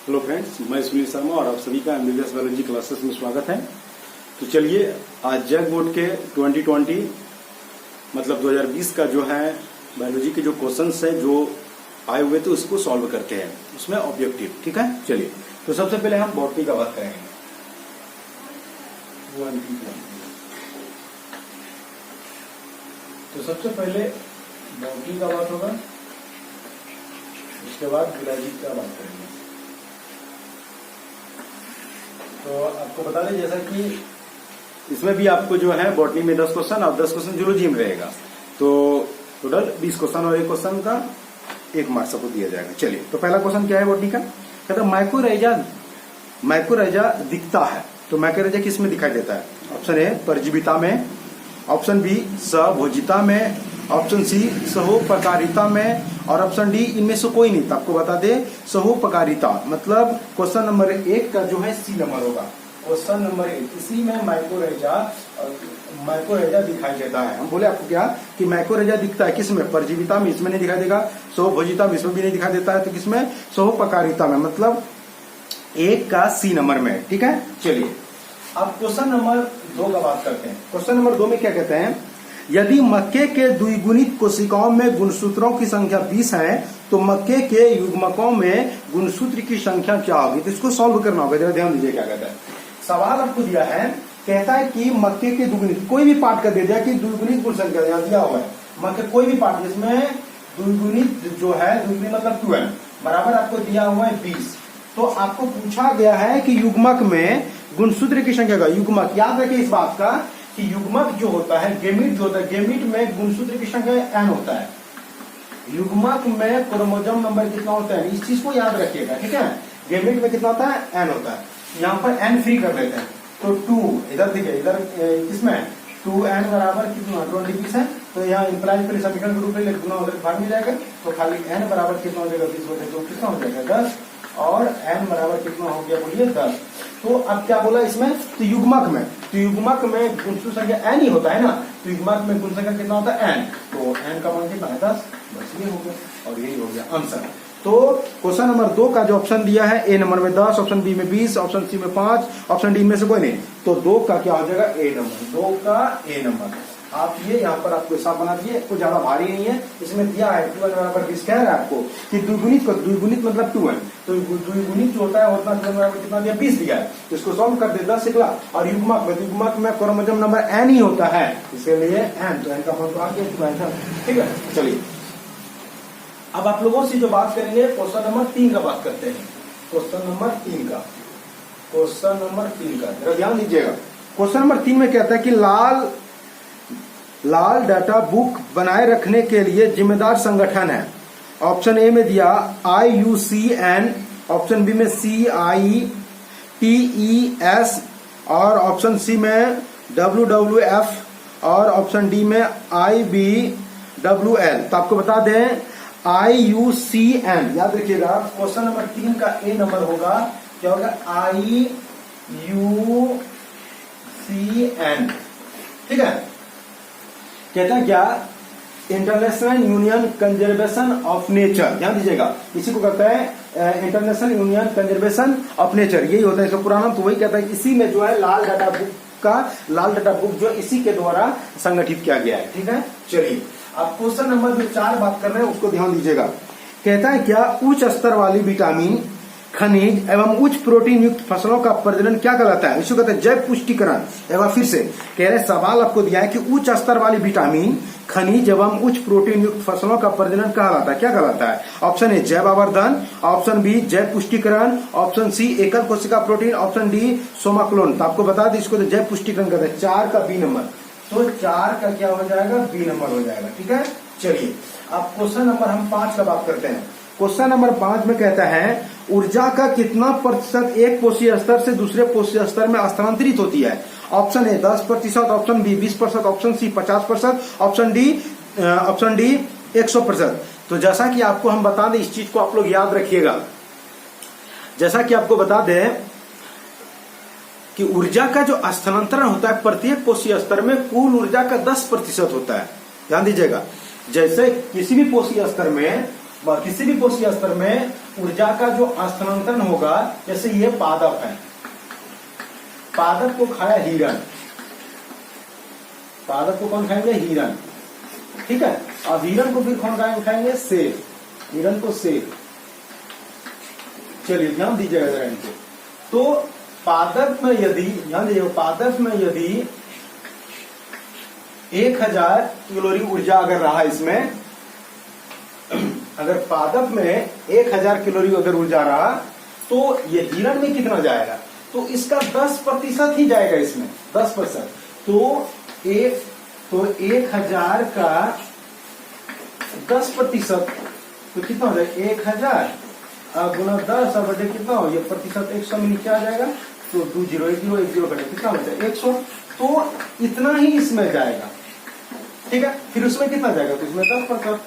Hello friends, मैं सुनील शर्मा और आप सभी का एमबीबीएस बायोलॉजी क्लासेस में स्वागत है। तो चलिए आज जैक बोर्ड के 2020 मतलब 2020 का जो है बायोलॉजी के जो क्वेश्चंस है जो आए हुए थे उसको सॉल्व करते हैं, उसमें ऑब्जेक्टिव। ठीक है, चलिए तो सबसे पहले हम बॉटनी का बात करेंगे। तो सबसे पहले बॉटनी का बात होगा, उसके बाद बायोलॉजी का बात करेंगे। तो आपको बता दें जैसा कि इसमें भी आपको जो है बॉटनी में 10 क्वेश्चन और 10 क्वेश्चन जूलॉजी में रहेगा, तो टोटल 20 क्वेश्चन और एक क्वेश्चन का 1 मार्क्स आपको दिया जाएगा। चलिए तो पहला क्वेश्चन क्या है बॉटनी का, कहता है माइकोरैजा दिखता है। तो माइकोरैजा किस में दिखाई देता है? ऑप्शन ए परजीविता में, ऑप्शन बी सहभोजिता में, ऑप्शन सी सहोपकारिता में और ऑप्शन डी इनमें से कोई नहीं। तो आपको बता दे सहोपकारिता मतलब क्वेश्चन नंबर 1 का जो है सी नंबर होगा। क्वेश्चन नंबर 1 इसी में माइकोरैजा दिखाई देता है। हम बोले आपको क्या कि माइकोरैजा दिखता है किसमें? परजीविता में, इसमें नहीं दिखाई देगा। सहोभोजिता में, इसमें भी नहीं दिखाई देता है। तो किसमें? सहोपकारिता में, मतलब 1 का सी नंबर में। ठीक है, चलिए अब क्वेश्चन नंबर 2 का बात करते हैं। क्वेश्चन नंबर 2 में क्या कहते हैं, यदि मक्के के द्विगुणित कोशिकाओं में गुणसूत्रों की संख्या 20 है तो मक्के के युग्मकों में गुणसूत्र की संख्या क्या होगी? तो इसको सॉल्व करना होगा। जरा ध्यान दीजिए क्या कहता है। सवाल आपको दिया है, कहता है कि मक्के के द्विगुणित कोई भी पार्ट कर दे दिया कि द्विगुणित गुण संख्या यहाँ दिया हुआ है। मक्के कोई भी पार्ट जिसमें द्विगुणित जो है, द्विगुणित मतलब 2n बराबर आपको दिया हुआ है 20। तो आपको पूछा गया है कि युग्मक में गुणसूत्र की संख्या का युग्मक, याद रखिए इस बात का कि युग्मक जो होता है, गेमिट जो होता है, गेमिट में गुणसूत्र की संख्या n होता है। युग्मक में क्रोमोसोम नंबर कितना होता है, इस चीज को याद रखिएगा। ठीक है, गेमिट में कितना होता है? n होता है। यहाँ पर n फ्री कर लेते हैं तो 2 इधर देखिए, इधर किसमें 2n बराबर कितना 20 है। तो यहाँ इंप्लाइज पहले समीकरण के रूप में गुना उधर भाग में जाएगा। तो खाली n बराबर कितना हो जाएगा 20 बटे 2 कितना हो जाएगा 10 और n बराबर कितना हो गया बोलिए 10। तो अब क्या बोला इसमें, तो युग्मक में गुणसूत्र संख्या n ही होता है ना। तो युग्मक में गुण संख्या कितना होता है n, तो n का मान कितना है 10। बस ये हो गया और यही हो गया आंसर। तो क्वेश्चन नंबर 2 का जो ऑप्शन दिया है ए नंबर में 10, ऑप्शन बी में 20, ऑप्शन सी में 5, ऑप्शन डी में से कोई नहीं। तो 2 का क्या हो जाएगा ए नंबर, 2 का ए नंबर। आप ये यहाँ पर आपको हिसाब बना दिए, कुछ ज्यादा भारी नहीं है। इसमें दिया है 2n बराबर 20, कह रहा है आपको कि द्विगुणित मतलब 2n। तो द्विगुणित जो होता है उतना 2n बराबर कितना दिया 20 दिया है। तो इसको सॉल्व कर दे 10 निकला। और युग्मक में क्रोमोसोम नंबर n ही होता है, इसलिए n, तो n का मान तो आ गया। ठीक है, चलिए अब आप लोगों से जो बात करेंगे क्वेश्चन नंबर 3 का बात करते हैं। क्वेश्चन नंबर 3 का जरा ध्यान दीजिएगा। क्वेश्चन नंबर 3 में कहता है कि लाल डाटा बुक बनाए रखने के लिए जिम्मेदार संगठन है। ऑप्शन ए में दिया IUCN, ऑप्शन बी में CITES और ऑप्शन सी में WWF और ऑप्शन डी में IBWL। तो आपको बता दें IUCN, याद रखिएगा क्वेश्चन नंबर 3 का ए नंबर होगा, क्या होगा IUCN। ठीक है, कहता है क्या, international union conservation of nature. ध्यान दीजिएगा, इसी को कहता है international union conservation of nature, यही होता है इसका पुराना। तो वही कहता है इसी में जो है लाल डाटा बुक जो इसी के द्वारा संगठित किया गया है। ठीक है, चलिए अब क्वेश्चन नंबर जो 4 बात कर रहे हैं उसको ध्यान दीजिएगा। कहता है क्या, उच्च स्तर वाली विटामिन, खनिज एवं उच्च प्रोटीन युक्त फसलों का प्रजनन क्या कहलाता है? इसको कहते हैं जैव पुष्टिकरण। एक बार फिर से कह रहे, सवाल आपको दिया है कि उच्च स्तर वाली विटामिन, खनिज एवं उच्च प्रोटीन युक्त फसलों का प्रजनन कहलाता है, क्या कहलाता है? ऑप्शन ए जैव आवर्धन, ऑप्शन बी जैव पुष्टिकरण, ऑप्शन सी एकल कोशिका प्रोटीन, ऑप्शन डी सोमाक्लोन। तो आपको बता दें इसको तो जैव पुष्टिकरण कहते हैं। 4 का बी नंबर, तो 4 का क्या हो जाएगा बी नंबर हो जाएगा। ठीक है, चलिए अब क्वेश्चन नंबर हम 5 का बात करते हैं। क्वेश्चन नंबर 5 में कहता है ऊर्जा का कितना प्रतिशत एक कोशीय स्तर से दूसरे कोशीय स्तर में स्थानांतरित होती है? Option A 10%, option B 20%, option C 50%, option D 100%। तो जैसा कि आपको हम बता दें, इस चीज को आप लोग याद रखिएगा, जैसा कि आपको बता दें कि ऊर्जा का जो स्थानांतरण होता है प्रत्येक कोशीय स्तर में कुल ऊर्जा का 10% होता है। ध्यान दीजिएगा, जैसे किसी भी कोशीय स्तर में किसी भी कोशीय स्तर में ऊर्जा का जो स्थानांतरण होगा, जैसे ये पादप है, पादप को खाया हिरण, पादप को कौन खाएंगे? हिरण, ठीक है। अब हिरण को फिर कौन खाएंगे? सेब, हिरण को सेब। चलिए ध्यान दीजिएगा जरा इनको। तो पादप में यदि, ध्यान दीजिएगा, पादप में यदि 1000 कैलोरी ऊर्जा अगर रहा इसमें, अगर पादप में 1000 कैलोरी अगर ऊर्जा रहा, तो ये हिरण में कितना जाएगा? तो इसका 10% ही जाएगा इसमें, 10%। तो 1000 का 10% तो कितना हो जाएगा? 1000 गुना 10 और बटे कितना हो, ये प्रतिशत 100 में नीचे आ जाएगा, तो 20 10 बटे कितना हो जाएगा? 100। तो इतना ही इसमें जाएगा, ठीक है। फिर उसमें कितना जाएगा? तो इसमें 10%,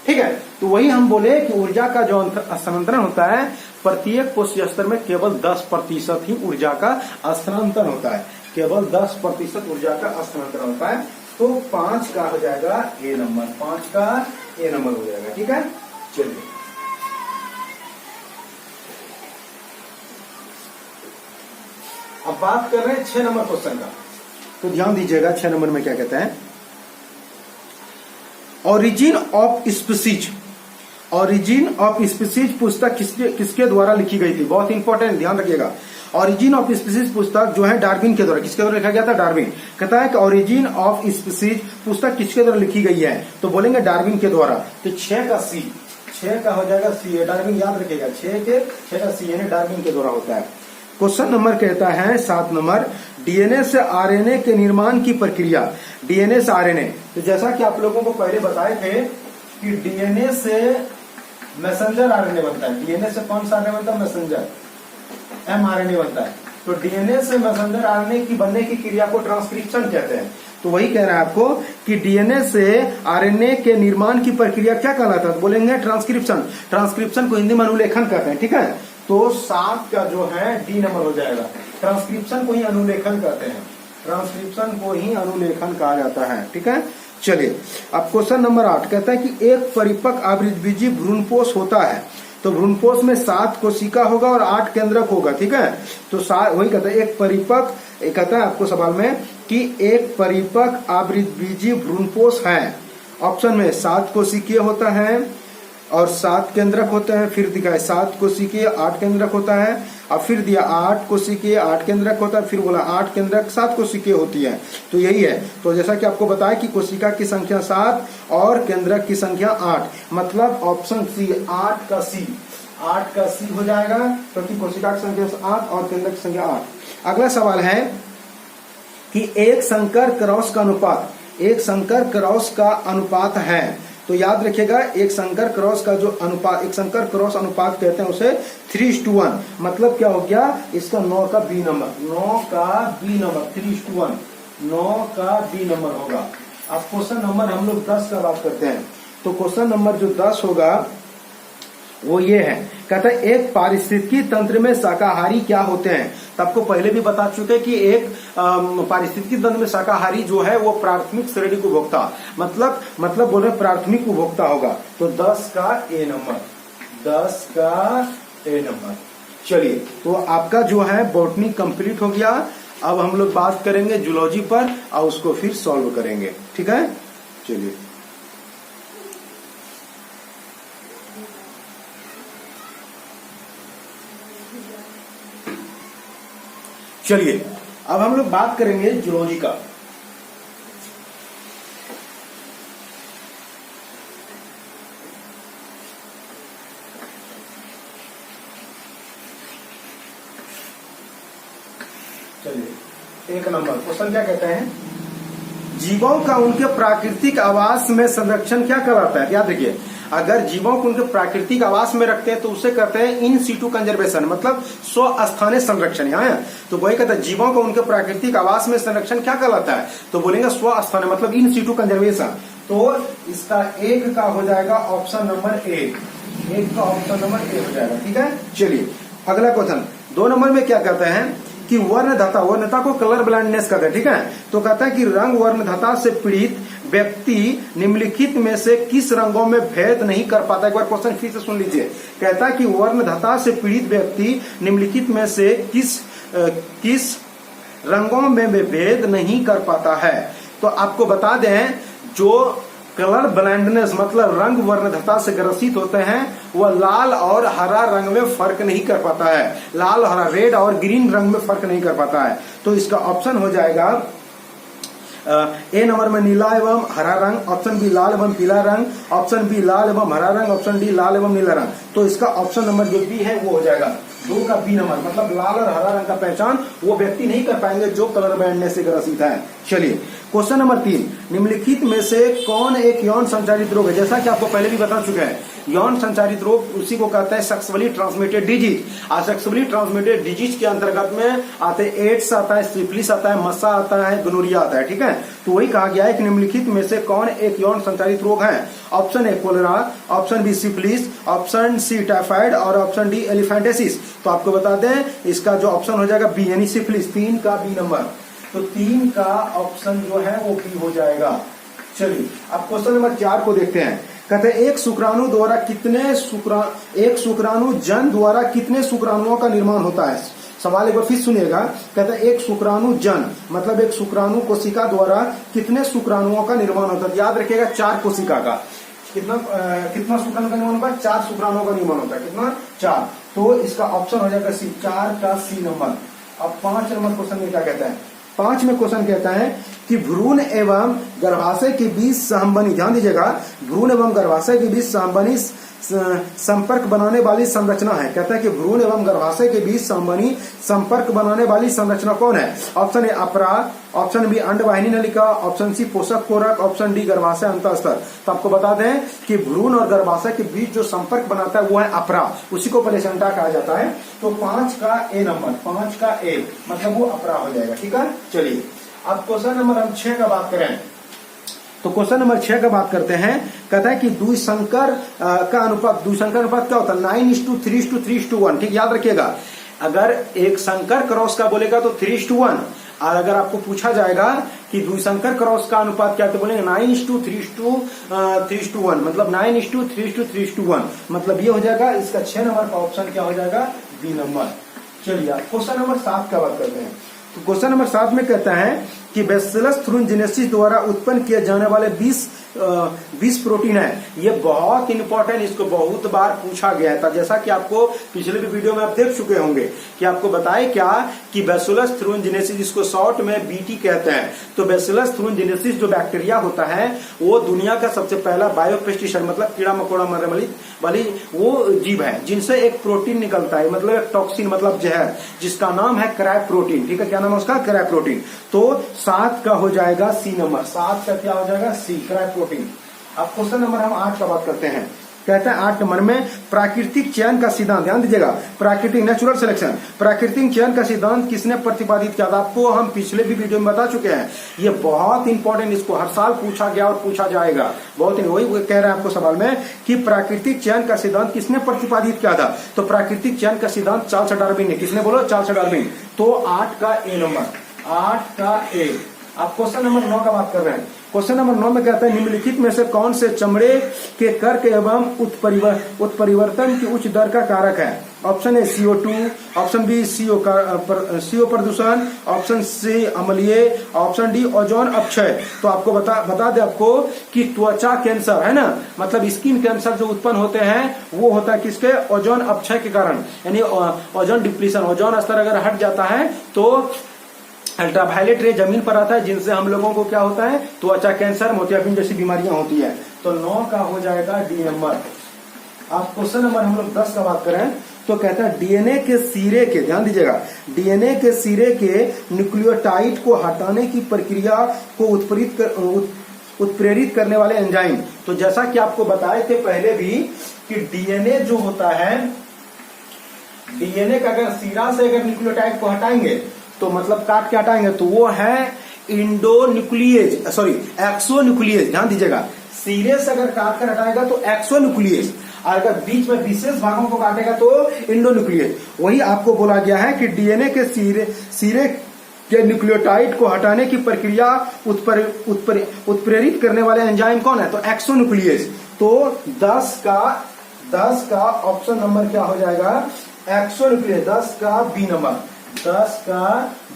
ठीक है। तो वही हम बोले कि ऊर्जा का जो स्थानांतरण होता है, प्रत्येक कोशीय स्तर में केवल 10% ही ऊर्जा का स्थानांतरण होता है, केवल 10% ऊर्जा का स्थानांतरण होता है। तो 5 का हो जाएगा ए नंबर, 5 का ए नंबर हो जाएगा, ठीक है। चलिए अब बात कर रहे हैं 6 नंबर क्वेश्चन का। तो ध्यान दीजिएगा 6 नंबर में क्या कहते हैं, origin of species. Origin of species पुस्तक किसके द्वारा लिखी गई थी? बहुत इंपॉर्टेंट, ध्यान रखिएगा। ओरिजिन ऑफ स्पीसीज पुस्तक जो है डार्विन के द्वारा, किसके द्वारा लिखा गया था? डार्विन। कहता है कि ओरिजिन ऑफ स्पीसीज पुस्तक किसके द्वारा लिखी गई है? तो बोलेंगे डार्विन के द्वारा। तो 6 का सी, 6 का हो जाएगा सी, डार्विन याद रखिएगा, 6 का सी यानी डार्विन के द्वारा होता है। क्वेश्चन नंबर कहता है 7 नंबर, डीएनए से आरएनए के निर्माण की प्रक्रिया। डीएनए से आरएनए, तो जैसा कि आप लोगों को पहले बताए थे कि डीएनए से मैसेंजर आरएनए बनता है। डीएनए से कौन सा आरएनए बनता है? मैसेंजर एमआरएनए बनता है। तो डीएनए से मैसेंजर आरएनए की बनने की क्रिया को ट्रांसक्रिप्शन कहते हैं। तो वही कह रहा है आपको कि डीएनए से आरएनए के निर्माण की प्रक्रिया क्या कहलाता है? तो बोलेंगे ट्रांसक्रिप्शन। ट्रांसक्रिप्शन को हिंदी में अनुलेखन कहते हैं, ठीक है। तो 7 का जो है डी नंबर हो जाएगा। ट्रांसक्रिप्शन को ही अनुलेखन कहते हैं, ट्रांसक्रिप्शन को ही अनुलेखन कहा जाता है, ठीक है। चलिए अब क्वेश्चन नंबर 8 कहता है कि एक परिपक्व आवृतबीजी भ्रूणपोष होता है। तो भ्रूणपोष में 7 कोशिका होगा और 8 केंद्रक होगा, ठीक है। तो वही कहता है एक परिपक्व, कहता है आपको सवाल में कि एक परिपक्व आवृतबीजी भ्रूणपोष है। ऑप्शन में 7 कोशिकीय होता है और 7 केंद्रक होते हैं। फिर दिखा है 7 कोशिकीय 8 केंद्रक होता है, और फिर दिया 8 कोशिकीय 8 केंद्रक होता है, फिर बोला 8 केंद्रक 7 कोशिकीय होती है। तो यही है। तो जैसा कि आपको बताया कि कोशिका की संख्या 7 और केंद्रक की संख्या 8, मतलब ऑप्शन सी 8 का सी, 8 का सी हो जाएगा, क्योंकि कोशिका की संख्या 8 और केंद्रक की संख्या 8। अगला सवाल है कि एक संकर क्रॉस का अनुपात, एक संकर क्रॉस का अनुपात है। तो याद रखिएगा एक संकर क्रॉस का जो अनुपात, एक संकर क्रॉस अनुपात कहते हैं उसे 3:1। मतलब क्या हो गया? इसका 9 का बी नंबर, 9 का बी नंबर 3:1, 9 का बी नंबर होगा। अब क्वेश्चन नंबर हम लोग 10 का बात करते हैं। तो क्वेश्चन नंबर जो 10 होगा वो ये है, कहता है एक पारिस्थितिकी तंत्र में शाकाहारी क्या होते हैं। तो आपको पहले भी बता चुके कि एक पारिस्थितिकी तंत्र में शाकाहारी जो है वो प्राथमिक श्रेणी उपभोक्ता, मतलब बोल रहे प्राथमिक उपभोक्ता होगा। तो 10 का ए नंबर, 10 का ए नंबर। चलिए तो आपका जो है बॉटनी कंप्लीट हो गया। अब हम लोग बात करेंगे जूलॉजी पर और उसको फिर सॉल्व करेंगे, ठीक है। चलिए चलिए अब हम लोग बात करेंगे जूलॉजी का। चलिए 1 नंबर क्वेश्चन क्या कहते हैं, जीवों का उनके प्राकृतिक आवास में संरक्षण क्या कहलाता है। याद रखिए अगर जीवों को उनके प्राकृतिक आवास में रखते हैं तो उसे कहते हैं इन सीटू कंजर्वेशन, मतलब स्वस्थानीय संरक्षण। यहाँ है तो वही कहता है जीवों को उनके प्राकृतिक आवास में संरक्षण क्या कहलाता है। तो बोलेंगे स्वस्थानीय, मतलब इन सीटू कंजर्वेशन। तो इसका 1 का हो जाएगा ऑप्शन नंबर ए, 1 का ऑप्शन नंबर ए हो जाएगा, ठीक है। चलिए अगला क्वेश्चन 2 नंबर में क्या कहते हैं कि वर्णधता को कलर ब्लाइंडनेस कहते हैं, ठीक है। तो कहता है कि रंग वर्णधता से पीड़ित व्यक्ति निम्नलिखित में से किस रंगों में भेद नहीं कर पाता। एक बार क्वेश्चन फिर से सुन लीजिए। कहता है कि वर्णधता से पीड़ित व्यक्ति निम्नलिखित में से किस रंगों में भेद नहीं कर पाता है। तो आपको बता दें, जो कलर ब्लाइंडनेस मतलब रंग वर्णधता से ग्रसित होते हैं वह लाल और हरा रंग में फर्क नहीं कर पाता है, लाल हरा रेड और ग्रीन रंग में फर्क नहीं कर पाता है। तो इसका ऑप्शन हो जाएगा ए नंबर में नीला एवं हरा रंग, ऑप्शन बी लाल एवं पीला रंग, ऑप्शन बी लाल एवं हरा रंग, ऑप्शन डी लाल एवं नीला रंग। तो इसका ऑप्शन नंबर जो बी है वो हो जाएगा 2 का बी नंबर, मतलब लाल और हरा रंग का पहचान वो व्यक्ति नहीं कर पाएंगे जो कलर ब्लाइंडनेस से ग्रसित है। चलिए क्वेश्चन नंबर 3, निम्नलिखित में से कौन एक यौन संचारित रोग है। जैसा कि आपको पहले भी बता चुके हैं, यौन संचारित रोग उसी को कहते हैं सेक्सुअली ट्रांसमिटेड डिजीज। और सेक्सुअली ट्रांसमिटेड डिजीज के अंतर्गत में आते हैं एड्स आता है, सिफिलिस आता है, मस्सा आता है, गोनोरिया आता है, ठीक है। तो वही कहा गया है कि निम्नलिखित में से कौन एक यौन संचारित रोग है। Option A cholera, option B syphilis, option C typhoid और ऑप्शन डी एलिफेंटियासिस। तो आपको बता दें इसका जो ऑप्शन हो जाएगा बी यानी सिफिलिस, 3 का बी नंबर। तो 3 का ऑप्शन जो है वो बी हो जाएगा। चलिए अब क्वेश्चन नंबर 4 को देखते हैं। कहते हैं एक शुक्राणु जन द्वारा कितने शुक्राणुओं का निर्माण होता है। सवाल एक बार फिर सुनिएगा। कहते हैं एक शुक्राणु जन मतलब एक शुक्राणु कोशिका द्वारा कितने शुक्राणुओं का निर्माण होता है। याद रखिएगा 4 कोशिका का कितना शुक्राणु का निर्माण होता है, 4 शुक्राणुओं का निर्माण होता है। कितना 4। तो इसका ऑप्शन हो जाएगा सी, 4 का सी नंबर। अब 5 नंबर क्वेश्चन में क्या कहता है। 5 में क्वेश्चन कहता है कि भ्रूण एवं गर्भाशय के बीच संबंधी, ध्यान दीजिएगा, भ्रूण एवं गर्भाशय के बीच संबंधी संपर्क बनाने वाली संरचना है। कहता है कि भ्रूण एवं गर्भाशय के बीच संबंधी संपर्क बनाने वाली संरचना कौन है। ऑप्शन ए अपरा, ऑप्शन बी अंडवाहिनी नलिका, ऑप्शन सी पोषक कोरक, ऑप्शन डी गर्भाशय अंतःस्तर। तो आपको बता दें कि भ्रूण और गर्भाशय के बीच जो संपर्क बनाता है वो है अपरा, उसी को प्लेसेंटा कहा जाता है। तो 5 का ए नंबर, 5 का ए मतलब वो अपरा हो जाएगा, ठीक है। चलिए अब क्वेश्चन नंबर हम 6 का बात करें। तो क्वेश्चन नंबर 6 का बात करते हैं। कहता है कि द्विसंकर का अनुपात, द्विसंकर अनुपात क्या होता है 9:3:3:1, ठीक याद रखिएगा। अगर एक संकर क्रॉस का बोलेगा तो 3:1, और अगर आपको पूछा जाएगा कि द्विसंकर क्रॉस का अनुपात क्या, तो बोलेंगे 9:3:3:1, मतलब 9:3:3:1, मतलब ये हो जाएगा। इसका 6 नंबर का ऑप्शन क्या हो जाएगा, बी नंबर। चलिए क्वेश्चन नंबर 7 का बात करते हैं। तो क्वेश्चन नंबर 7 में कहता है कि बैसिलस थ्रुनजिनेसिस द्वारा उत्पन्न किए जाने वाले 20 प्रोटीन है। ये बहुत इंपॉर्टेंट, इसको बहुत बार पूछा गया था। जैसा कि आपको पिछले भी वीडियो में आप देख चुके होंगे कि आपको बताए क्या कि बैसिलस थ्रुनजिनेसिस, जिसको शॉर्ट में बीटी कहते हैं। तो बैसिलस थ्रुनजिनेसिस जो बैक्टीरिया होता है वो दुनिया का सबसे पहला बायोपेस्टिसाइड मतलब कीड़ा मकोड़ा मारने वाली वो जीव है जिनसे एक प्रोटीन निकलता है, मतलब एक टॉक्सिन मतलब जहर, जिसका नाम है क्रैब प्रोटीन, ठीक है। क्या नाम है उसका, क्रैब प्रोटीन। तो 7 का हो जाएगा सी नंबर, 7 का क्या हो जाएगा, सी, क्रैब प्रोटीन। अब क्वेश्चन नंबर हम 8 का बात करते हैं। कहते हैं 8 नंबर में प्राकृतिक चयन का सिद्धांत, ध्यान दीजिएगा, प्राकृतिक नेचुरल सिलेक्शन, प्राकृतिक चयन का सिद्धांत किसने प्रतिपादित किया था। आपको हम पिछले भी वीडियो में बता चुके हैं। ये बहुत इंपॉर्टेंट, इसको हर साल पूछा गया और पूछा जाएगा। बहुत वही कह रहे हैं आपको सवाल में कि प्राकृतिक चयन का सिद्धांत किसने प्रतिपादित किया था। तो प्राकृतिक चयन का सिद्धांत चार्ल्स डार्विन ने, किसने बोलो, चार्ल्स डार्विन। तो 8 का ए नंबर, 8 का ए। आप क्वेश्चन नंबर 9 का बात कर रहे हैं। क्वेश्चन नंबर 9 में कहता है निम्नलिखित में से कौन से चमड़े के कर्क एवं उत्परिवर्तन की उच्च दर का कारक है। Option A CO2, option B CO प्रदूषण, ऑप्शन सी अम्लीय, ऑप्शन डी ओजोन अपक्षय। तो आपको बता दे आपको कि त्वचा कैंसर है ना, मतलब स्किन कैंसर जो उत्पन्न होते हैं वो होता है किसके, ओजोन अपक्षय के कारण, यानी ओजोन डिप्लीशन, ओजोन स्तर अगर हट जाता है तो अल्ट्रावायलेट रे जमीन पर आता है, जिनसे हम लोगों को क्या होता है, त्वचा कैंसर, मोतियाबिंद जैसी बीमारियां होती है। तो 9 का हो जाएगा डी नंबर। आप क्वेश्चन नंबर हम लोग 10 का बात करें तो कहता है डीएनए के सिरे के, ध्यान दीजिएगा, डीएनए के सिरे के न्यूक्लियोटाइड को हटाने की प्रक्रिया को उत्प्रेरित करने वाले एंजाइम। तो जैसा कि आपको बताए थे पहले भी कि डीएनए जो होता है, डीएनए का अगर सिरा से अगर न्यूक्लियोटाइड को हटाएंगे तो मतलब काट के हटाएंगे तो वो है एक्सोन्यूक्लिएज। ध्यान दीजिएगा, सिरे से अगर काट कर हटाएगा तो एक्सोन्यूक्लिएज, और अगर बीच में विशेष भागों को काटेगा तो एंडोन्यूक्लियस। वही आपको बोला गया है कि डीएनए के सिरे के न्यूक्लियोटाइड को हटाने की प्रक्रिया उत्प्रेरित करने वाले एंजाइम कौन है, तो एक्सोन्यूक्लियस। तो 10 का ऑप्शन नंबर क्या हो जाएगा, एक्सोन्यूक्लियस। 10 का बी नंबर, 10 का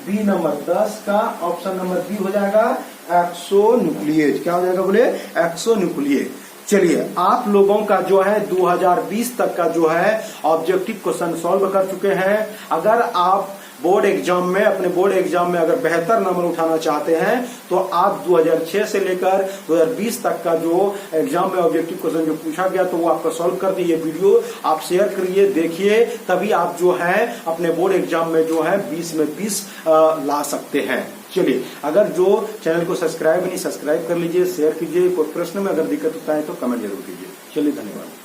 बी नंबर, 10 का ऑप्शन नंबर बी हो जाएगा एक्सोन्यूक्लियस। क्या हो जाएगा बोले, एक्सोन्यूक्लियस। चलिए, आप लोगों का जो है 2020 तक का जो है ऑब्जेक्टिव क्वेश्चन सॉल्व कर चुके हैं। अगर आप बोर्ड एग्जाम में, अपने बोर्ड एग्जाम में अगर बेहतर नंबर उठाना चाहते हैं तो आप 2006 से लेकर 2020 तक का जो एग्जाम में ऑब्जेक्टिव क्वेश्चन जो पूछा गया तो वो आपका सॉल्व कर दिए। वीडियो आप शेयर करिए, देखिए, तभी आप जो है अपने बोर्ड एग्जाम में जो है 20 में 20 ला सकते हैं। चलिए, अगर जो चैनल को सब्सक्राइब नहीं, सब्सक्राइब कर लीजिए, शेयर कीजिए। कोई प्रश्न में अगर दिक्कत होता है तो कमेंट जरूर कीजिए। चलिए, धन्यवाद।